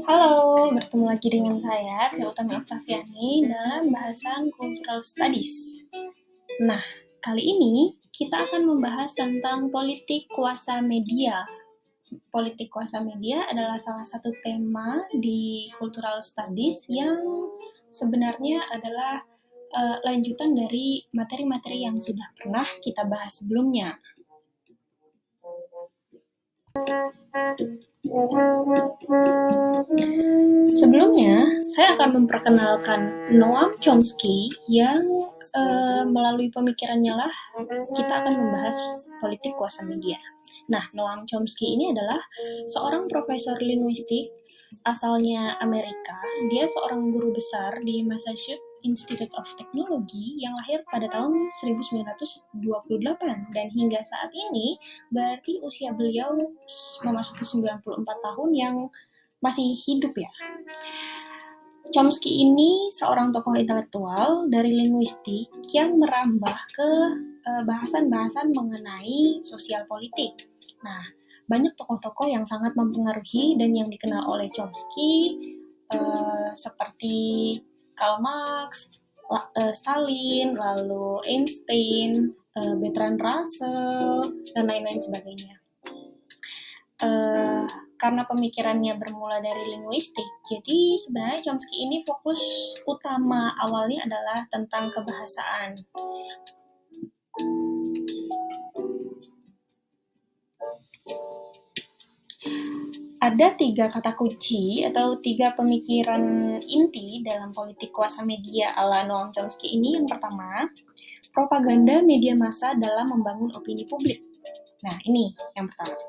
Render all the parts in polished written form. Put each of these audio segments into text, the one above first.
Halo, bertemu lagi dengan saya, Tria Utami Oktaviani, dalam bahasan Cultural Studies. Nah, kali ini kita akan membahas tentang politik kuasa media. Politik kuasa media adalah salah satu tema di Cultural Studies yang sebenarnya adalah lanjutan dari materi-materi yang sudah pernah kita bahas sebelumnya. Sebelumnya, saya akan memperkenalkan Noam Chomsky yang melalui pemikirannya lah kita akan membahas politik kuasa media. Nah, Noam Chomsky ini adalah seorang profesor linguistik asalnya Amerika. Dia seorang guru besar di Massachusetts Institute of Technology yang lahir pada tahun 1928 dan hingga saat ini berarti usia beliau memasuki 94 tahun yang masih hidup ya. Chomsky ini seorang tokoh intelektual dari linguistik yang merambah ke bahasan-bahasan mengenai sosial politik. Nah, banyak tokoh-tokoh yang sangat mempengaruhi dan yang dikenal oleh Chomsky seperti Karl Marx, Stalin, lalu Einstein, Bertrand Russell, dan lain-lain sebagainya. Karena pemikirannya bermula dari linguistik, jadi sebenarnya Chomsky ini fokus utama awalnya adalah tentang kebahasaan. Ada 3 kata kunci atau 3 pemikiran inti dalam politik kuasa media ala Noam Chomsky ini. Yang pertama, propaganda media massa dalam membangun opini publik. Nah, ini yang pertama.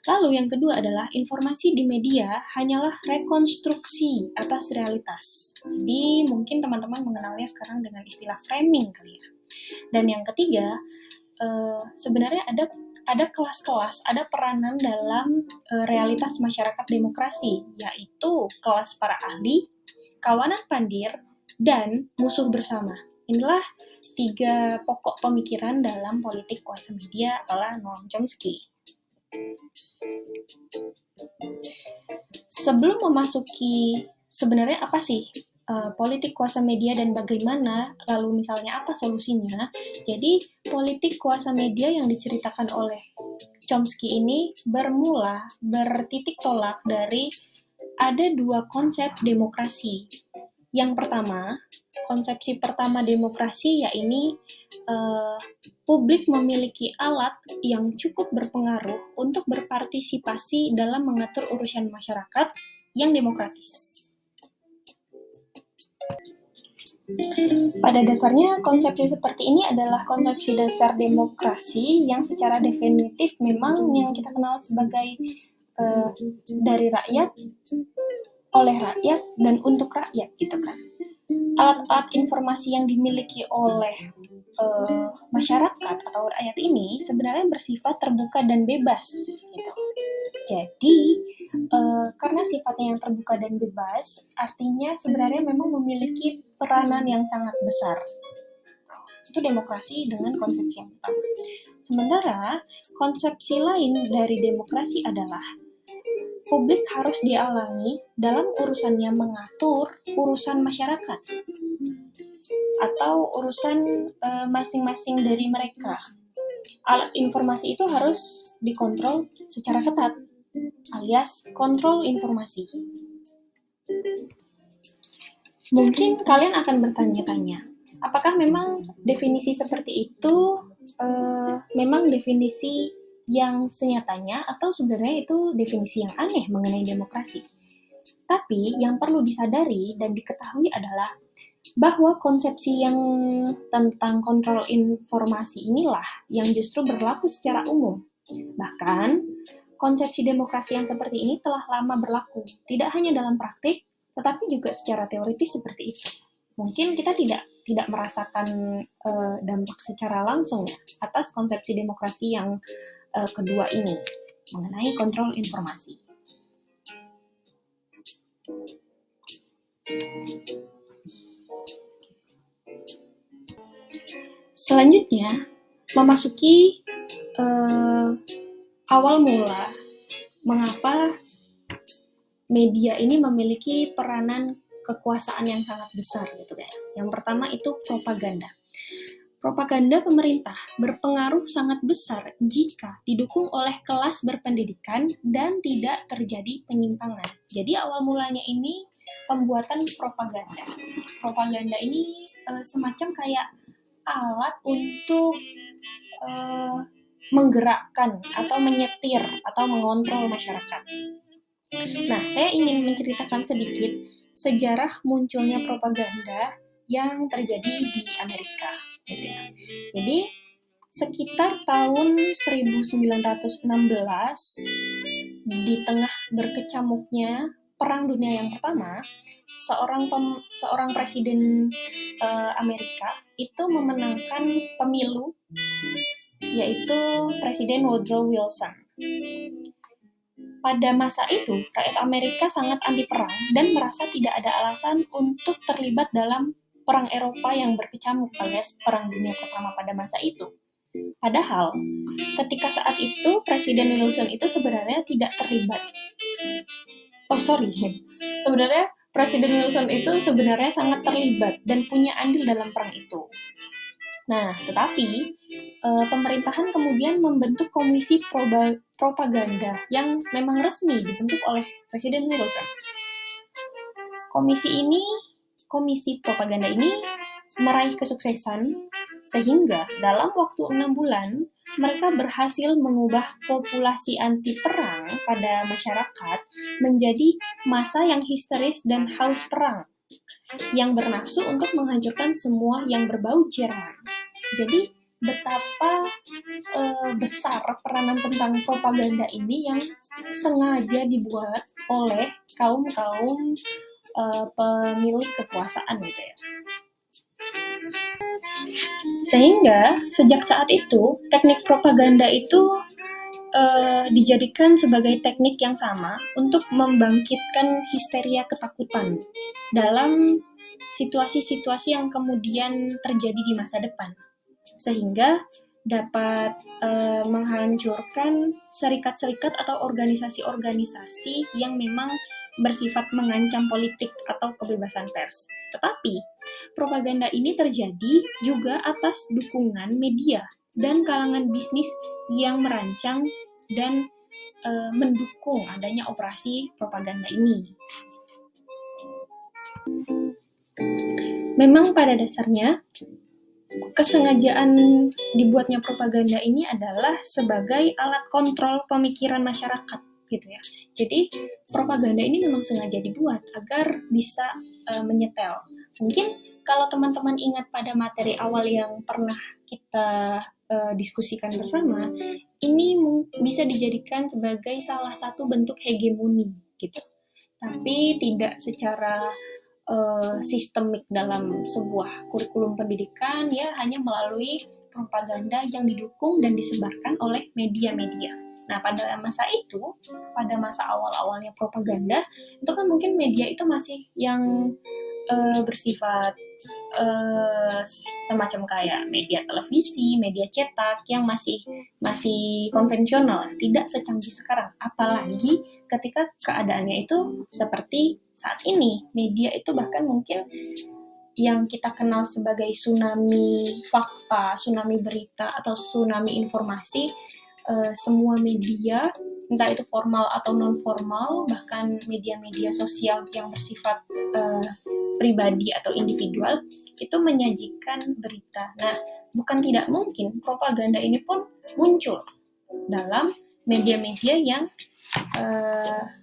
Lalu yang kedua adalah informasi di media hanyalah rekonstruksi atas realitas. Jadi mungkin teman-teman mengenalnya sekarang dengan istilah framing kali ya. Dan yang ketiga, sebenarnya ada kelas-kelas, ada peranan dalam realitas masyarakat demokrasi, yaitu kelas para ahli, kawanan pandir, dan musuh bersama. Inilah 3 pokok pemikiran dalam politik kuasa media ala Noam Chomsky. Sebelum memasuki sebenarnya apa sih politik kuasa media dan bagaimana, lalu misalnya apa solusinya, jadi politik kuasa media yang diceritakan oleh Chomsky ini bertitik tolak dari ada 2 konsep demokrasi. Yang pertama, konsepsi pertama demokrasi yaitu publik memiliki alat yang cukup berpengaruh untuk berpartisipasi dalam mengatur urusan masyarakat yang demokratis. Pada dasarnya, konsepsi seperti ini adalah konsepsi dasar demokrasi yang secara definitif memang yang kita kenal sebagai dari rakyat, oleh rakyat, dan untuk rakyat gitu kan. Alat-alat informasi yang dimiliki oleh masyarakat atau rakyat ini sebenarnya bersifat terbuka dan bebas gitu. Jadi karena sifatnya yang terbuka dan bebas, artinya sebenarnya memang memiliki peranan yang sangat besar. Itu demokrasi dengan konsepsi yang pertama. Sementara konsepsi lain dari demokrasi adalah publik harus dialangi dalam urusannya mengatur urusan masyarakat atau urusan masing-masing dari mereka. Alat informasi itu harus dikontrol secara ketat, alias kontrol informasi. Mungkin kalian akan bertanya-tanya, apakah memang definisi seperti itu memang definisi yang senyatanya atau sebenarnya itu definisi yang aneh mengenai demokrasi? Tapi yang perlu disadari dan diketahui adalah bahwa konsepsi yang tentang kontrol informasi inilah yang justru berlaku secara umum. Bahkan, konsepsi demokrasi yang seperti ini telah lama berlaku, tidak hanya dalam praktik, tetapi juga secara teoritis seperti itu. Mungkin kita tidak merasakan dampak secara langsung ya, atas konsepsi demokrasi yang kedua ini, mengenai kontrol informasi. Selanjutnya, memasuki awal mula mengapa media ini memiliki peranan kekuasaan yang sangat besar gitu ya. Yang pertama itu propaganda. Propaganda pemerintah berpengaruh sangat besar jika didukung oleh kelas berpendidikan dan tidak terjadi penyimpangan. Jadi awal mulanya ini pembuatan propaganda. Propaganda ini semacam kayak alat untuk menggerakkan atau menyetir atau mengontrol masyarakat. Nah, saya ingin menceritakan sedikit sejarah munculnya propaganda yang terjadi di Amerika. Gitu ya. Jadi, sekitar tahun 1916, di tengah berkecamuknya Perang Dunia yang Pertama, seorang presiden Amerika itu memenangkan pemilu, yaitu Presiden Woodrow Wilson. Pada masa itu, rakyat Amerika sangat anti perang dan merasa tidak ada alasan untuk terlibat dalam perang Eropa yang berkecamuk alias Perang Dunia Pertama pada masa itu. Padahal, ketika saat itu, Presiden Wilson itu sebenarnya tidak terlibat. Sebenarnya Presiden Wilson itu sebenarnya sangat terlibat dan punya andil dalam perang itu. Nah, tetapi pemerintahan kemudian membentuk komisi propaganda yang memang resmi dibentuk oleh Presiden Wilson. Komisi propaganda ini meraih kesuksesan sehingga dalam waktu 6 bulan mereka berhasil mengubah populasi anti perang pada masyarakat menjadi massa yang histeris dan haus perang, yang bernafsu untuk menghancurkan semua yang berbau Jerman. Jadi betapa besar peranan tentang propaganda ini yang sengaja dibuat oleh kaum-kaum pemilik kekuasaan gitu ya. Sehingga sejak saat itu teknik propaganda itu dijadikan sebagai teknik yang sama untuk membangkitkan histeria ketakutan dalam situasi-situasi yang kemudian terjadi di masa depan, sehingga dapat menghancurkan serikat-serikat atau organisasi-organisasi yang memang bersifat mengancam politik atau kebebasan pers. Tetapi propaganda ini terjadi juga atas dukungan media dan kalangan bisnis yang merancang dan mendukung adanya operasi propaganda ini. Memang pada dasarnya kesengajaan dibuatnya propaganda ini adalah sebagai alat kontrol pemikiran masyarakat gitu ya. Jadi propaganda ini memang sengaja dibuat agar bisa menyetel. Mungkin kalau teman-teman ingat pada materi awal yang pernah kita diskusikan bersama, ini bisa dijadikan sebagai salah satu bentuk hegemoni gitu. Tapi tidak secara sistemik dalam sebuah kurikulum pendidikan, ya hanya melalui propaganda yang didukung dan disebarkan oleh media-media. Nah, pada masa itu, pada masa awal-awalnya propaganda, itu kan mungkin media itu masih yang bersifat semacam kayak media televisi, media cetak yang masih konvensional, tidak secanggih sekarang. Apalagi ketika keadaannya itu seperti saat ini, media itu bahkan mungkin yang kita kenal sebagai tsunami fakta, tsunami berita, atau tsunami informasi, semua media, entah itu formal atau non-formal, bahkan media-media sosial yang bersifat pribadi atau individual, itu menyajikan berita. Nah, bukan tidak mungkin propaganda ini pun muncul dalam media-media yang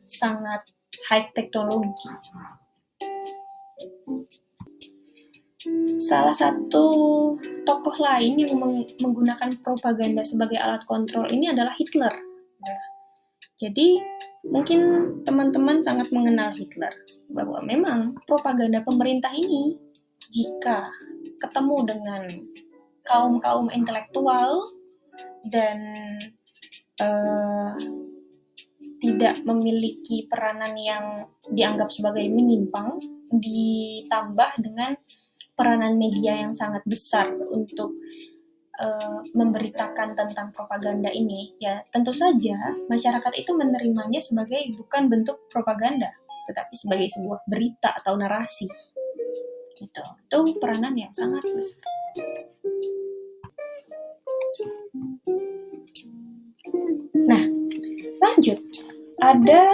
sangat high teknologi. Salah satu tokoh lain yang menggunakan propaganda sebagai alat kontrol ini adalah Hitler. Nah, jadi mungkin teman-teman sangat mengenal Hitler, bahwa memang propaganda pemerintah ini jika ketemu dengan kaum-kaum intelektual dan tidak memiliki peranan yang dianggap sebagai menyimpang, ditambah dengan peranan media yang sangat besar untuk memberitakan tentang propaganda ini, ya tentu saja masyarakat itu menerimanya sebagai bukan bentuk propaganda, tetapi sebagai sebuah berita atau narasi. Itu peranan yang sangat besar. Nah, lanjut. Ada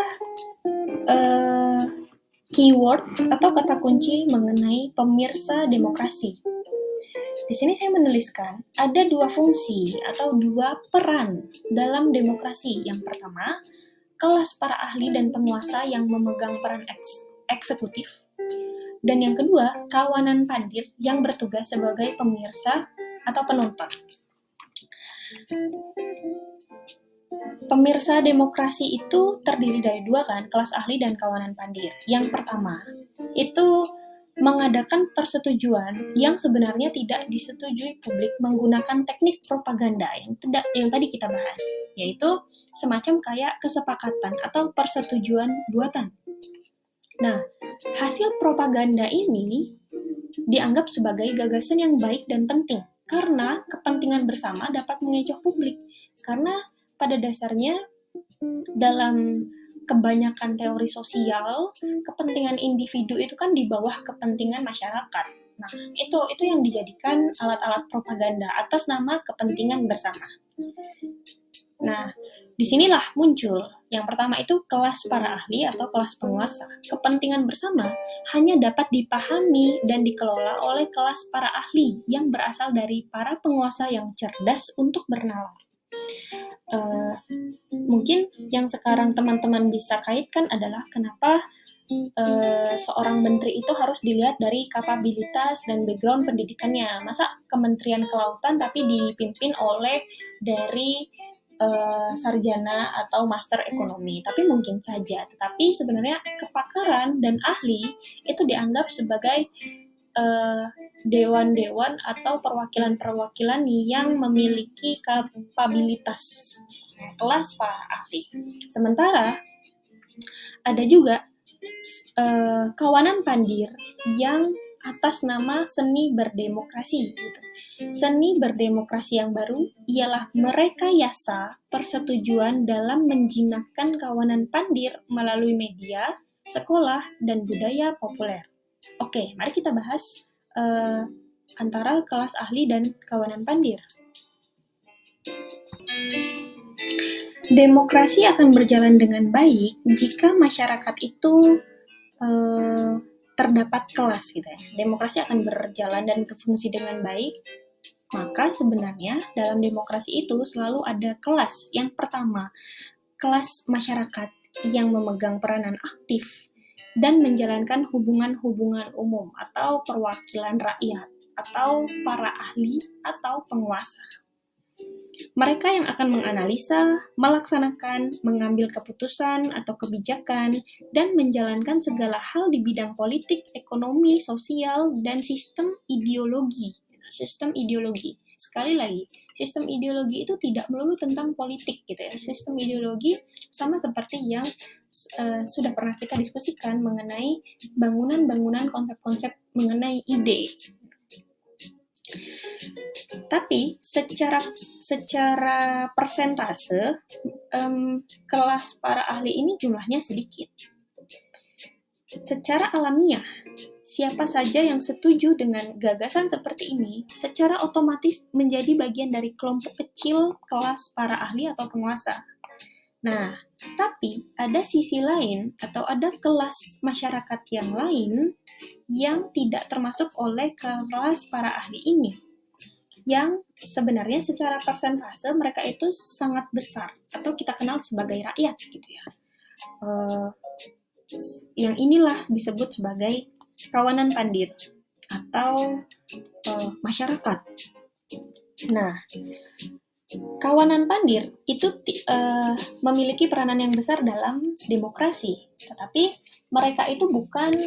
keyword atau kata kunci mengenai pemirsa demokrasi. Di sini saya menuliskan ada dua fungsi atau dua peran dalam demokrasi. Yang pertama, kelas para ahli dan penguasa yang memegang peran eksekutif. Dan yang kedua, kawanan pandir yang bertugas sebagai pemirsa atau penonton. Pemirsa demokrasi itu terdiri dari dua kan, kelas ahli dan kawanan pandir. Yang pertama, itu mengadakan persetujuan yang sebenarnya tidak disetujui publik menggunakan teknik propaganda yang tadi kita bahas, yaitu semacam kayak kesepakatan atau persetujuan buatan. Nah, hasil propaganda ini dianggap sebagai gagasan yang baik dan penting karena kepentingan bersama dapat mengecoh publik. Karena pada dasarnya dalam kebanyakan teori sosial, kepentingan individu itu kan di bawah kepentingan masyarakat. Nah, itu yang dijadikan alat-alat propaganda atas nama kepentingan bersama. Nah, disinilah muncul. Yang pertama itu kelas para ahli atau kelas penguasa. Kepentingan bersama hanya dapat dipahami dan dikelola oleh kelas para ahli yang berasal dari para penguasa yang cerdas untuk bernalar. Mungkin yang sekarang teman-teman bisa kaitkan adalah kenapa seorang menteri itu harus dilihat dari kapabilitas dan background pendidikannya. Masa Kementerian Kelautan tapi dipimpin oleh dari sarjana atau master ekonomi, tapi mungkin saja. Tetapi sebenarnya kepakaran dan ahli itu dianggap sebagai dewan-dewan atau perwakilan-perwakilan yang memiliki kapabilitas kelas para ahli. Sementara ada juga kawanan pandir yang atas nama seni berdemokrasi. Seni berdemokrasi yang baru ialah merekayasa persetujuan dalam menjinakkan kawanan pandir melalui media, sekolah, dan budaya populer. Oke, mari kita bahas antara kelas ahli dan kawanan pandir. Demokrasi akan berjalan dengan baik jika masyarakat itu terdapat kelas gitu ya. Demokrasi akan berjalan dan berfungsi dengan baik, maka sebenarnya dalam demokrasi itu selalu ada kelas. Yang pertama, kelas masyarakat yang memegang peranan aktif dan menjalankan hubungan-hubungan umum atau perwakilan rakyat atau para ahli atau penguasa. Mereka yang akan menganalisa, melaksanakan, mengambil keputusan atau kebijakan, dan menjalankan segala hal di bidang politik, ekonomi, sosial, dan sistem ideologi. Sistem ideologi. Sekali lagi, sistem ideologi itu tidak melulu tentang politik gitu ya. Sistem ideologi sama seperti yang sudah pernah kita diskusikan mengenai bangunan-bangunan konsep-konsep mengenai ide. Tapi secara persentase kelas para ahli ini jumlahnya sedikit. Secara alamiah, siapa saja yang setuju dengan gagasan seperti ini secara otomatis menjadi bagian dari kelompok kecil kelas para ahli atau penguasa. Nah, tapi ada sisi lain atau ada kelas masyarakat yang lain yang tidak termasuk oleh kelas para ahli ini, yang sebenarnya secara persentase mereka itu sangat besar atau kita kenal sebagai rakyat gitu ya. Yang inilah disebut sebagai kawanan pandir atau masyarakat. Nah, kawanan pandir itu memiliki peranan yang besar dalam demokrasi, tetapi mereka itu bukan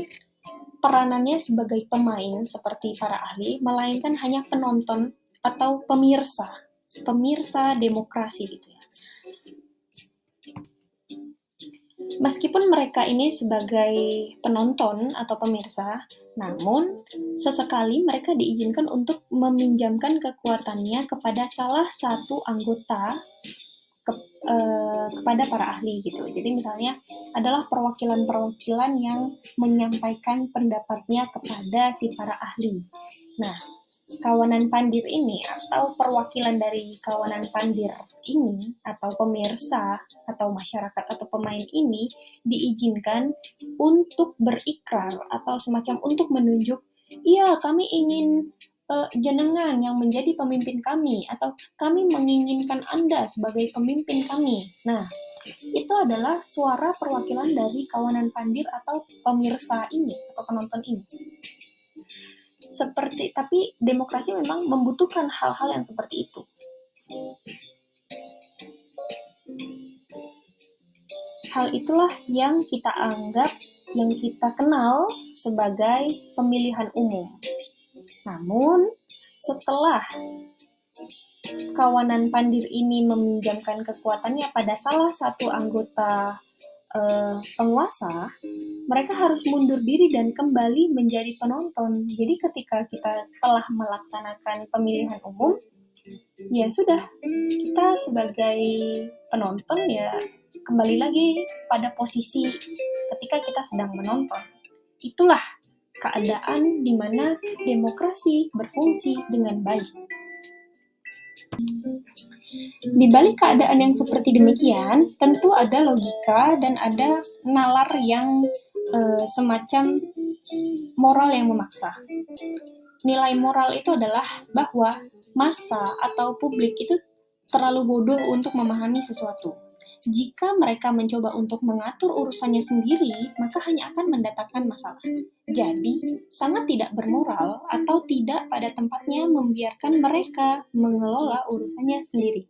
peranannya sebagai pemain seperti para ahli, melainkan hanya penonton atau pemirsa demokrasi gitu ya. Meskipun mereka ini sebagai penonton atau pemirsa, namun sesekali mereka diizinkan untuk meminjamkan kekuatannya kepada salah satu anggota kepada para ahli gitu. Jadi misalnya adalah perwakilan-perwakilan yang menyampaikan pendapatnya kepada si para ahli. Nah, kawanan pandir ini atau perwakilan dari kawanan pandir ini atau pemirsa atau masyarakat atau pemain ini diizinkan untuk berikrar atau semacam untuk menunjuk, iya kami ingin jenengan yang menjadi pemimpin kami atau kami menginginkan Anda sebagai pemimpin kami. Nah, itu adalah suara perwakilan dari kawanan pandir atau pemirsa ini atau penonton ini. Tapi demokrasi memang membutuhkan hal-hal yang seperti itu. Hal itulah yang kita anggap, yang kita kenal sebagai pemilihan umum. Namun, setelah kawanan pandir ini meminjamkan kekuatannya pada salah satu anggota penguasa, mereka harus mundur diri dan kembali menjadi penonton. Jadi ketika kita telah melaksanakan pemilihan umum, ya sudah, kita sebagai penonton ya kembali lagi pada posisi ketika kita sedang menonton. Itulah keadaan di mana demokrasi berfungsi dengan baik. Di balik keadaan yang seperti demikian, tentu ada logika dan ada nalar yang semacam moral yang memaksa. Nilai moral itu adalah bahwa massa atau publik itu terlalu bodoh untuk memahami sesuatu. Jika mereka mencoba untuk mengatur urusannya sendiri, maka hanya akan mendatangkan masalah. Jadi, sangat tidak bermoral atau tidak pada tempatnya membiarkan mereka mengelola urusannya sendiri.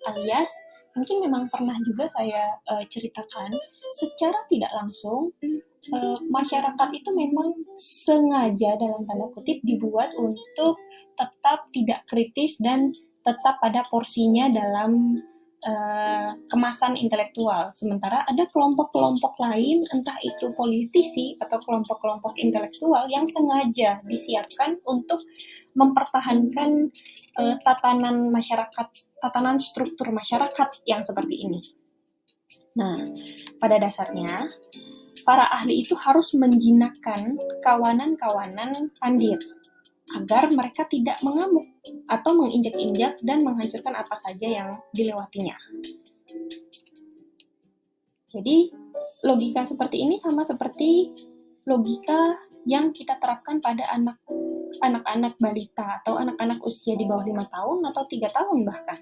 Alias, mungkin memang pernah juga saya ceritakan, secara tidak langsung, masyarakat itu memang sengaja dalam tanda kutip dibuat untuk tetap tidak kritis dan tetap pada porsinya dalam kemasan intelektual. Sementara ada kelompok-kelompok lain, entah itu politisi atau kelompok-kelompok intelektual yang sengaja disiapkan untuk mempertahankan tatanan masyarakat, tatanan struktur masyarakat yang seperti ini. Nah, pada dasarnya para ahli itu harus menjinakkan kawanan-kawanan pandir agar mereka tidak mengamuk atau menginjak-injak dan menghancurkan apa saja yang dilewatinya. Jadi, logika seperti ini sama seperti logika yang kita terapkan pada anak-anak balita atau anak-anak usia di bawah 5 tahun atau 3 tahun bahkan.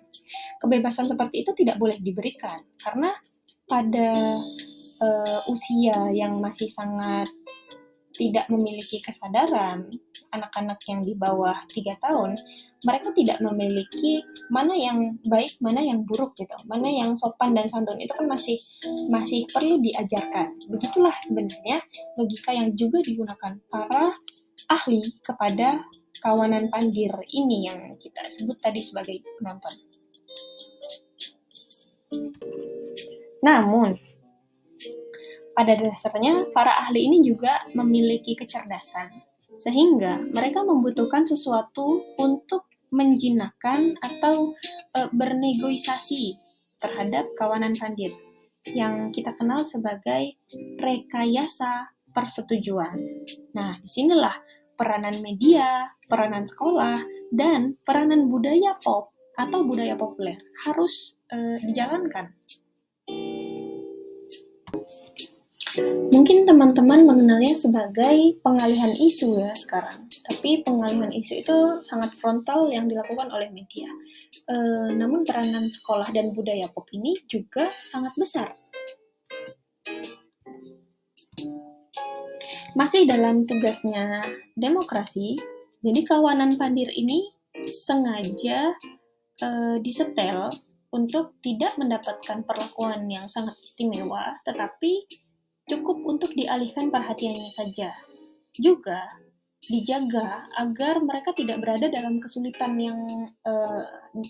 Kebebasan seperti itu tidak boleh diberikan karena pada usia yang masih sangat tidak memiliki kesadaran, anak-anak yang di bawah 3 tahun, mereka tidak memiliki mana yang baik, mana yang buruk gitu, mana yang sopan dan santun, itu kan masih perlu diajarkan. Begitulah sebenarnya logika yang juga digunakan para ahli kepada kawanan pandir ini yang kita sebut tadi sebagai penonton. Namun, pada dasarnya, para ahli ini juga memiliki kecerdasan, sehingga mereka membutuhkan sesuatu untuk menjinakkan atau bernegosiasi terhadap kawanan pandir, yang kita kenal sebagai rekayasa persetujuan. Nah, disinilah peranan media, peranan sekolah, dan peranan budaya pop atau budaya populer harus dijalankan. Mungkin teman-teman mengenalnya sebagai pengalihan isu ya sekarang. Tapi pengalihan isu itu sangat frontal yang dilakukan oleh media. Namun peranan sekolah dan budaya pop ini juga sangat besar. Masih dalam tugasnya demokrasi, jadi kawanan pandir ini sengaja disetel untuk tidak mendapatkan perlakuan yang sangat istimewa, tetapi cukup untuk dialihkan perhatiannya saja. Juga dijaga agar mereka tidak berada dalam kesulitan yang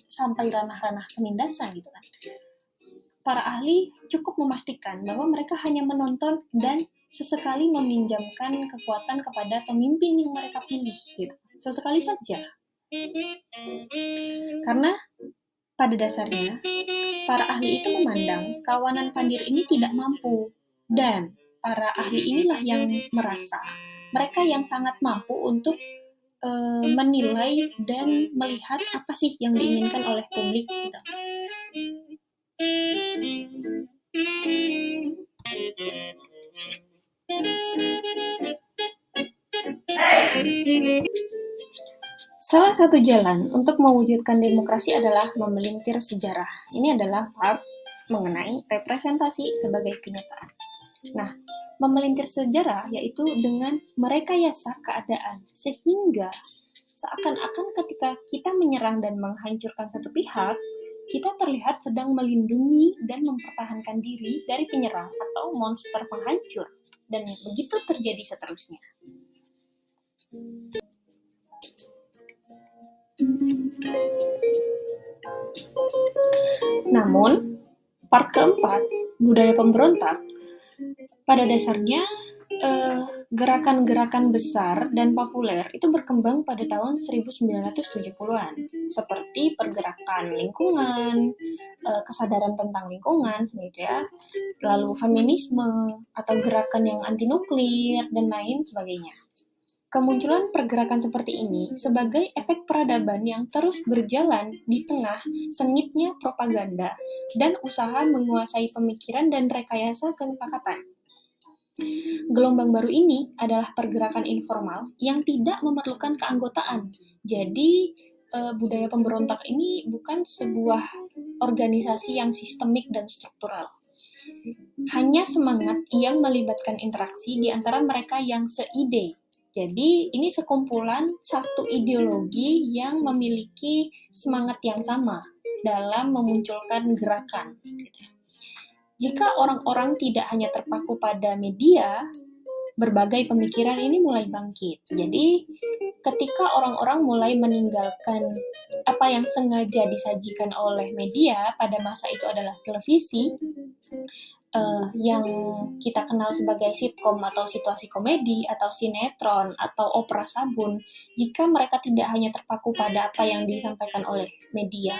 sampai ranah-ranah penindasan gitu kan. para ahli cukup memastikan bahwa mereka hanya menonton dan sesekali meminjamkan kekuatan kepada pemimpin yang mereka pilih gitu. Sesekali saja. Karena pada dasarnya para ahli itu memandang kawanan Pandir ini tidak mampu, dan para ahli inilah yang merasa mereka yang sangat mampu untuk menilai dan melihat apa sih yang diinginkan oleh publik gitu. Salah satu jalan untuk mewujudkan demokrasi adalah memelintir sejarah. Ini adalah part mengenai representasi sebagai kenyataan. Nah, memelintir sejarah yaitu dengan merekayasa keadaan sehingga seakan-akan ketika kita menyerang dan menghancurkan satu pihak, kita terlihat sedang melindungi dan mempertahankan diri dari penyerang atau monster penghancur, dan begitu terjadi seterusnya. Namun, part keempat, budaya pemberontak, pada dasarnya gerakan-gerakan besar dan populer itu berkembang pada tahun 1970-an, seperti pergerakan lingkungan, kesadaran tentang lingkungan, gitu ya, lalu feminisme atau gerakan yang anti nuklir dan lain sebagainya. Kemunculan pergerakan seperti ini sebagai efek peradaban yang terus berjalan di tengah sengitnya propaganda dan usaha menguasai pemikiran dan rekayasa kesepakatan. Gelombang baru ini adalah pergerakan informal yang tidak memerlukan keanggotaan. Jadi, budaya pemberontak ini bukan sebuah organisasi yang sistemik dan struktural. Hanya semangat yang melibatkan interaksi di antara mereka yang seide. Jadi, ini sekumpulan satu ideologi yang memiliki semangat yang sama dalam memunculkan gerakan. Jika orang-orang tidak hanya terpaku pada media, berbagai pemikiran ini mulai bangkit. Jadi, ketika orang-orang mulai meninggalkan apa yang sengaja disajikan oleh media pada masa itu adalah televisi, yang kita kenal sebagai sitkom atau situasi komedi atau sinetron atau opera sabun, jika mereka tidak hanya terpaku pada apa yang disampaikan oleh media,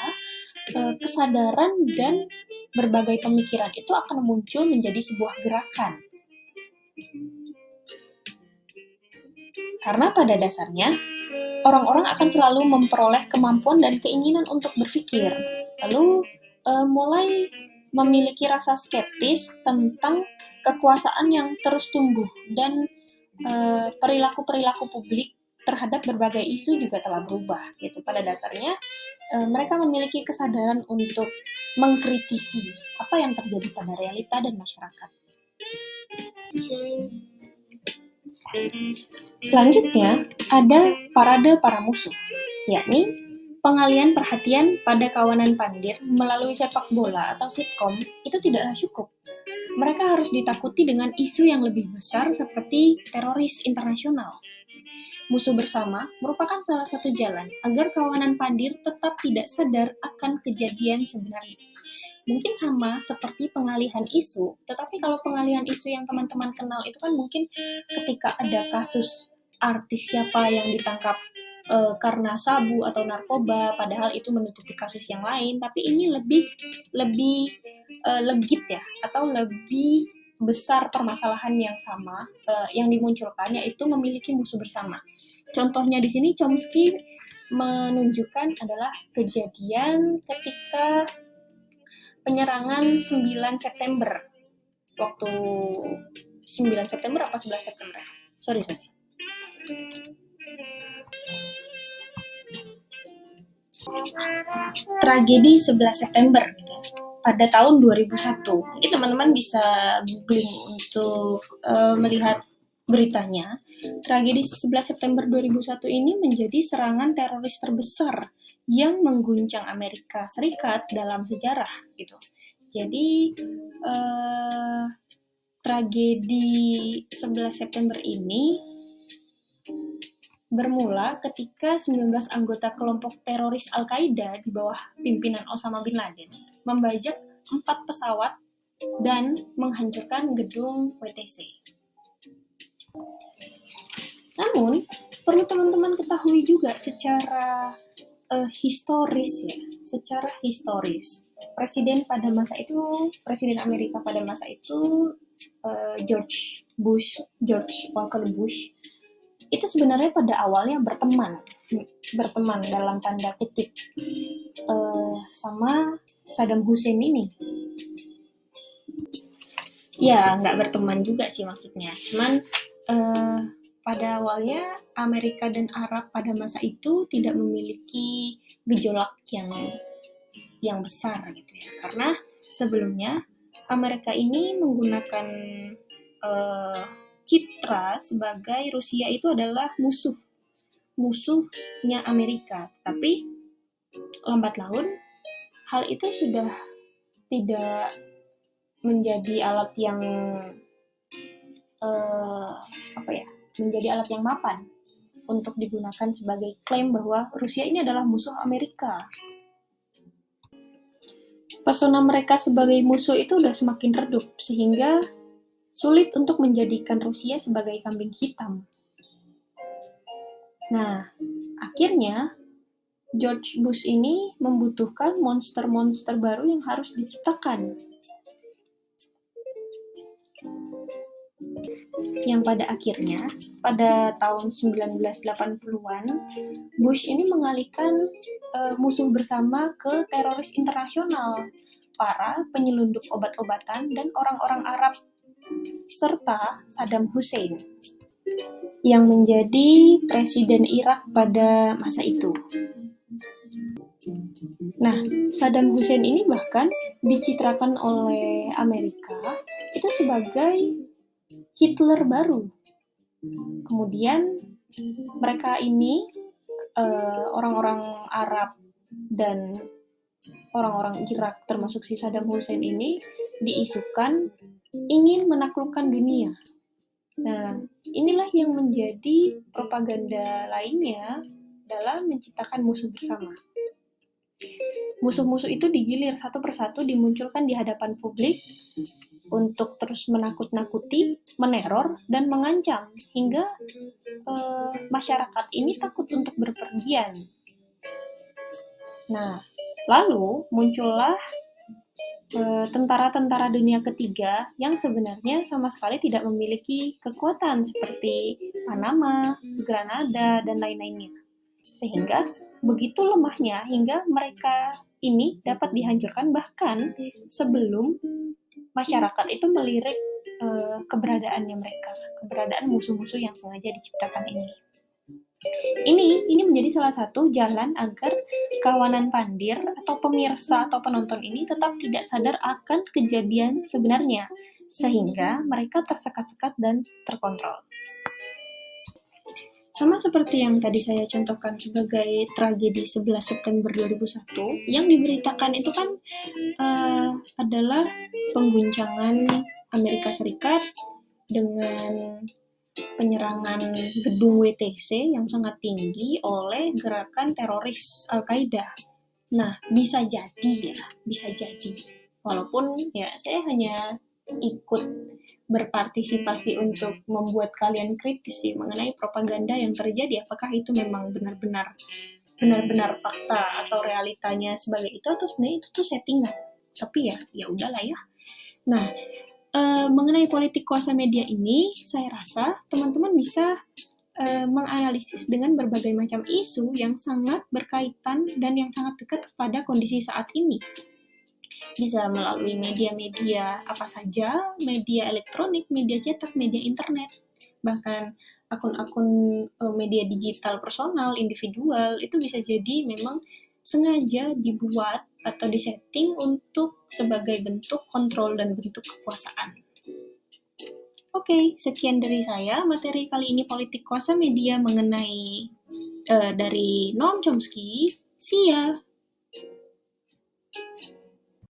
kesadaran dan berbagai pemikiran itu akan muncul menjadi sebuah gerakan. Karena pada dasarnya, orang-orang akan selalu memperoleh kemampuan dan keinginan untuk berpikir, lalu mulai memiliki rasa skeptis tentang kekuasaan yang terus tumbuh, dan perilaku-perilaku publik terhadap berbagai isu juga telah berubah gitu. Pada dasarnya mereka memiliki kesadaran untuk mengkritisi apa yang terjadi pada realita dan masyarakat. Selanjutnya ada parade para musuh, yakni pengalian perhatian pada kawanan Pandir melalui sepak bola atau sitkom itu tidaklah cukup. Mereka harus ditakuti dengan isu yang lebih besar seperti teroris internasional. Musuh bersama merupakan salah satu jalan agar kawanan Pandir tetap tidak sadar akan kejadian sebenarnya. Mungkin sama seperti pengalihan isu, tetapi kalau pengalihan isu yang teman-teman kenal itu kan mungkin ketika ada kasus artis siapa yang ditangkap karena sabu atau narkoba, padahal itu menutupi kasus yang lain, tapi ini lebih legit ya, atau lebih besar permasalahan yang sama yang dimunculkan, yaitu memiliki musuh bersama. Contohnya di sini Chomsky menunjukkan adalah kejadian ketika penyerangan 9 September. Waktu 9 September apa 11 September? Sorry. Tragedi 11 September gitu, pada tahun 2001. Jadi teman-teman bisa googling untuk melihat beritanya. Tragedi 11 September 2001 ini menjadi serangan teroris terbesar yang mengguncang Amerika Serikat dalam sejarah gitu. Jadi tragedi 11 September ini bermula ketika 19 anggota kelompok teroris Al-Qaeda di bawah pimpinan Osama bin Laden membajak 4 pesawat dan menghancurkan gedung WTC. Namun, perlu teman-teman ketahui juga secara historis ya, secara historis. Presiden Amerika pada masa itu George Walker Bush itu sebenarnya pada awalnya berteman dalam tanda kutip sama Saddam Hussein ini. Ya, nggak berteman juga sih maksudnya. Cuman pada awalnya Amerika dan Arab pada masa itu tidak memiliki gejolak yang besar gitu ya. Karena sebelumnya Amerika ini menggunakan citra sebagai Rusia itu adalah musuhnya Amerika. Tapi lambat laun hal itu sudah tidak menjadi alat yang menjadi alat yang mapan untuk digunakan sebagai klaim bahwa Rusia ini adalah musuh Amerika. Pesona mereka sebagai musuh itu udah semakin redup, sehingga sulit untuk menjadikan Rusia sebagai kambing hitam. Nah, akhirnya George Bush ini membutuhkan monster-monster baru yang harus diciptakan. Yang pada akhirnya, pada tahun 1980-an, Bush ini mengalihkan musuh bersama ke teroris internasional, para penyelundup obat-obatan, dan orang-orang Arab, serta Saddam Hussein, yang menjadi presiden Irak pada masa itu. Nah, Saddam Hussein ini bahkan dicitrakan oleh Amerika itu sebagai Hitler baru. Kemudian mereka ini orang-orang Arab dan orang-orang Irak termasuk si Saddam Hussein ini diisukan ingin menaklukkan dunia. Nah, inilah yang menjadi propaganda lainnya dalam menciptakan musuh bersama. Musuh-musuh itu digilir satu persatu dimunculkan di hadapan publik untuk terus menakut-nakuti, meneror, dan mengancam hingga masyarakat ini takut untuk berpergian. Nah, lalu muncullah tentara-tentara dunia ketiga yang sebenarnya sama sekali tidak memiliki kekuatan seperti Panama, Granada, dan lain-lainnya. Sehingga begitu lemahnya hingga mereka ini dapat dihancurkan bahkan sebelum masyarakat itu melirik keberadaannya mereka, keberadaan musuh-musuh yang sengaja diciptakan ini. Ini menjadi salah satu jalan agar kawanan pandir atau pemirsa atau penonton ini tetap tidak sadar akan kejadian sebenarnya, sehingga mereka tersekat-sekat dan terkontrol. Sama seperti yang tadi saya contohkan sebagai tragedi 11 September 2001, yang diberitakan itu kan adalah pengguncangan Amerika Serikat dengan penyerangan gedung WTC yang sangat tinggi oleh gerakan teroris Al-Qaeda. Nah, bisa jadi. Walaupun ya saya hanya ikut berpartisipasi untuk membuat kalian kritis sih mengenai propaganda yang terjadi, apakah itu memang benar-benar fakta atau realitanya sebagai itu atau sebenarnya itu tuh settingan. Tapi ya udahlah ya. Nah, mengenai politik kuasa media ini, saya rasa teman-teman bisa menganalisis dengan berbagai macam isu yang sangat berkaitan dan yang sangat dekat kepada kondisi saat ini. Bisa melalui media-media apa saja, media elektronik, media cetak, media internet, bahkan akun-akun media digital personal, individual, itu bisa jadi memang sengaja dibuat atau disetting untuk sebagai bentuk kontrol dan bentuk kekuasaan. Oke, sekian dari saya. Materi kali ini politik kuasa media mengenai dari Noam Chomsky. See ya!